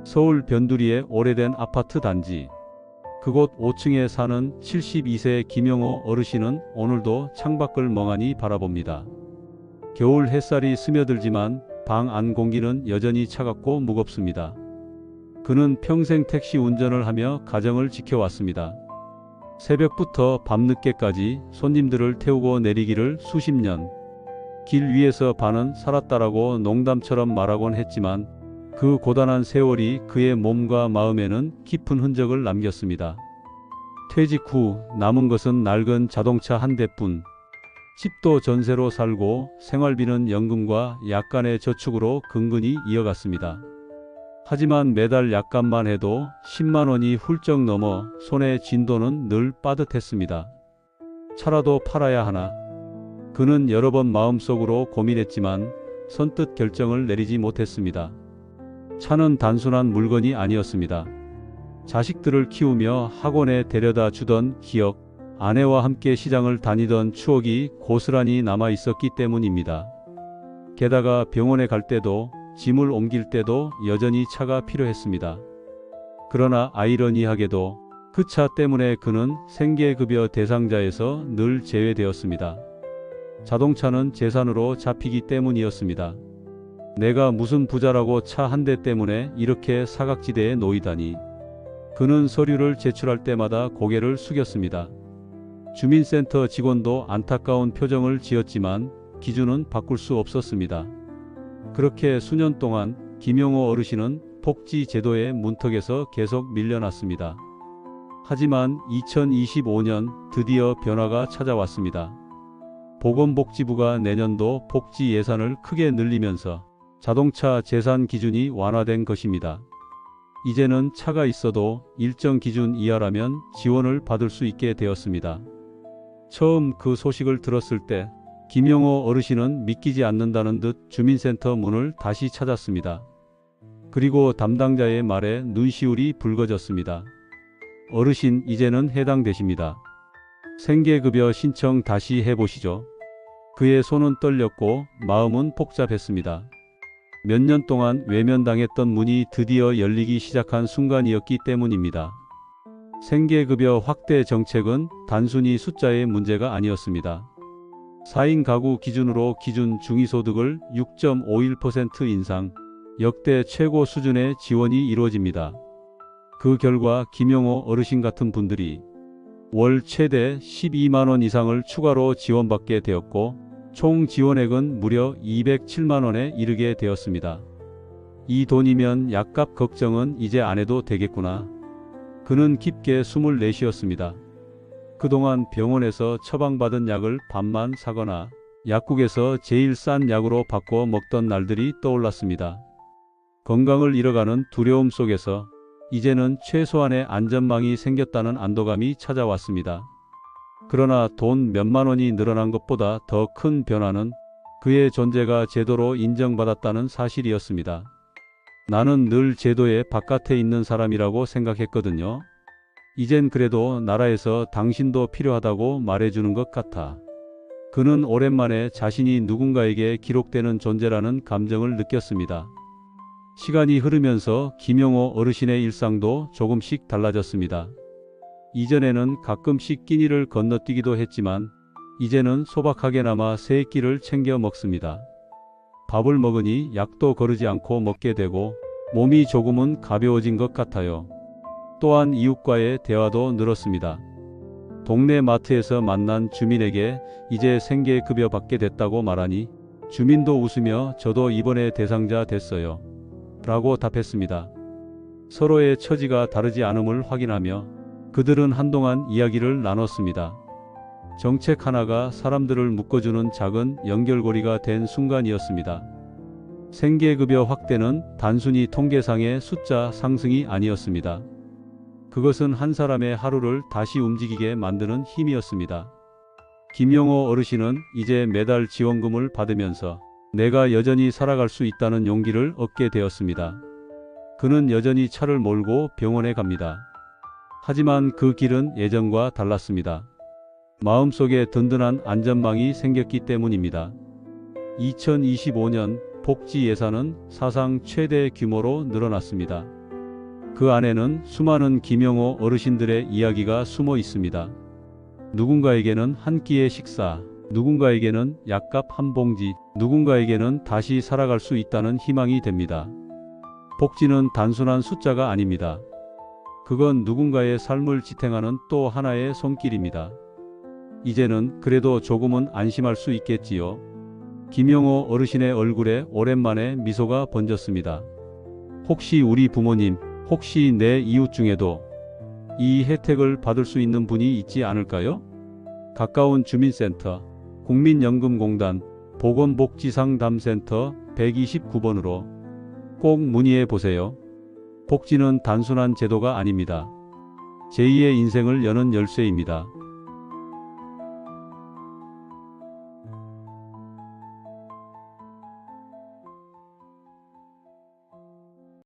서울 변두리의 오래된 아파트 단지. 그곳 5층에 사는 72세 김영호 어르신은 오늘도 창밖을 멍하니 바라봅니다. 겨울 햇살이 스며들지만 방 안 공기는 여전히 차갑고 무겁습니다. 그는 평생 택시 운전을 하며 가정을 지켜왔습니다. 새벽부터 밤늦게까지 손님들을 태우고 내리기를 수십 년. 길 위에서 반은 살았다라고 농담처럼 말하곤 했지만 그 고단한 세월이 그의 몸과 마음에는 깊은 흔적을 남겼습니다. 퇴직 후 남은 것은 낡은 자동차 한 대뿐. 집도 전세로 살고 생활비는 연금과 약간의 저축으로 근근히 이어갔습니다. 하지만 매달 약값만 해도 10만 원이 훌쩍 넘어 손에 쥔 돈은 늘 빠듯했습니다. 차라도 팔아야 하나. 그는 여러 번 마음속으로 고민했지만 선뜻 결정을 내리지 못했습니다. 차는 단순한 물건이 아니었습니다. 자식들을 키우며 학원에 데려다 주던 기억, 아내와 함께 시장을 다니던 추억이 고스란히 남아 있었기 때문입니다. 게다가 병원에 갈 때도 짐을 옮길 때도 여전히 차가 필요했습니다. 그러나 아이러니하게도 그 차 때문에 그는 생계급여 대상자에서 늘 제외되었습니다. 자동차는 재산으로 잡히기 때문이었습니다. 내가 무슨 부자라고 차 한 대 때문에 이렇게 사각지대에 놓이다니. 그는 서류를 제출할 때마다 고개를 숙였습니다. 주민센터 직원도 안타까운 표정을 지었지만 기준은 바꿀 수 없었습니다. 그렇게 수년 동안 김영호 어르신은 복지 제도의 문턱에서 계속 밀려났습니다. 하지만 2025년 드디어 변화가 찾아왔습니다. 보건복지부가 내년도 복지 예산을 크게 늘리면서 자동차 재산 기준이 완화된 것입니다. 이제는 차가 있어도 일정 기준 이하라면 지원을 받을 수 있게 되었습니다. 처음 그 소식을 들었을 때 김영호 어르신은 믿기지 않는다는 듯 주민센터 문을 다시 찾았습니다. 그리고 담당자의 말에 눈시울이 붉어졌습니다. 어르신, 이제는 해당되십니다. 생계급여 신청 다시 해보시죠. 그의 손은 떨렸고 마음은 복잡했습니다. 몇 년 동안 외면당했던 문이 드디어 열리기 시작한 순간이었기 때문입니다. 생계급여 확대 정책은 단순히 숫자의 문제가 아니었습니다. 4인 가구 기준으로 기준 중위소득을 6.51% 인상, 역대 최고 수준의 지원이 이루어집니다. 그 결과 김영호 어르신 같은 분들이 월 최대 12만 원 이상을 추가로 지원받게 되었고 총 지원액은 무려 207만 원에 이르게 되었습니다. 이 돈이면 약값 걱정은 이제 안 해도 되겠구나. 그는 깊게 숨을 내쉬었습니다. 그동안 병원에서 처방받은 약을 반만 사거나 약국에서 제일 싼 약으로 바꿔 먹던 날들이 떠올랐습니다. 건강을 잃어가는 두려움 속에서 이제는 최소한의 안전망이 생겼다는 안도감이 찾아왔습니다. 그러나 돈 몇만 원이 늘어난 것보다 더 큰 변화는 그의 존재가 제도로 인정받았다는 사실이었습니다. 나는 늘 제도의 바깥에 있는 사람이라고 생각했거든요. 이젠 그래도 나라에서 당신도 필요하다고 말해주는 것 같아. 그는 오랜만에 자신이 누군가에게 기록되는 존재라는 감정을 느꼈습니다. 시간이 흐르면서 김영호 어르신의 일상도 조금씩 달라졌습니다. 이전에는 가끔씩 끼니를 건너뛰기도 했지만 이제는 소박하게나마 세 끼를 챙겨 먹습니다. 밥을 먹으니 약도 거르지 않고 먹게 되고 몸이 조금은 가벼워진 것 같아요. 또한 이웃과의 대화도 늘었습니다. 동네 마트에서 만난 주민에게 이제 생계급여 받게 됐다고 말하니 주민도 웃으며 저도 이번에 대상자 됐어요. 라고 답했습니다. 서로의 처지가 다르지 않음을 확인하며 그들은 한동안 이야기를 나눴습니다. 정책 하나가 사람들을 묶어주는 작은 연결고리가 된 순간이었습니다. 생계급여 확대는 단순히 통계상의 숫자 상승이 아니었습니다. 그것은 한 사람의 하루를 다시 움직이게 만드는 힘이었습니다. 김영호 어르신은 이제 매달 지원금을 받으면서 내가 여전히 살아갈 수 있다는 용기를 얻게 되었습니다. 그는 여전히 차를 몰고 병원에 갑니다. 하지만 그 길은 예전과 달랐습니다. 마음속에 든든한 안전망이 생겼기 때문입니다. 2025년 복지 예산은 사상 최대 규모로 늘어났습니다. 그 안에는 수많은 김영호 어르신들의 이야기가 숨어 있습니다. 누군가에게는 한 끼의 식사, 누군가에게는 약값 한 봉지, 누군가에게는 다시 살아갈 수 있다는 희망이 됩니다. 복지는 단순한 숫자가 아닙니다. 그건 누군가의 삶을 지탱하는 또 하나의 손길입니다. 이제는 그래도 조금은 안심할 수 있겠지요. 김영호 어르신의 얼굴에 오랜만에 미소가 번졌습니다. 혹시 우리 부모님, 혹시 내 이웃 중에도 이 혜택을 받을 수 있는 분이 있지 않을까요? 가까운 주민센터, 국민연금공단, 보건복지상담센터 129번으로 꼭 문의해 보세요. 복지는 단순한 제도가 아닙니다. 제2의 인생을 여는 열쇠입니다.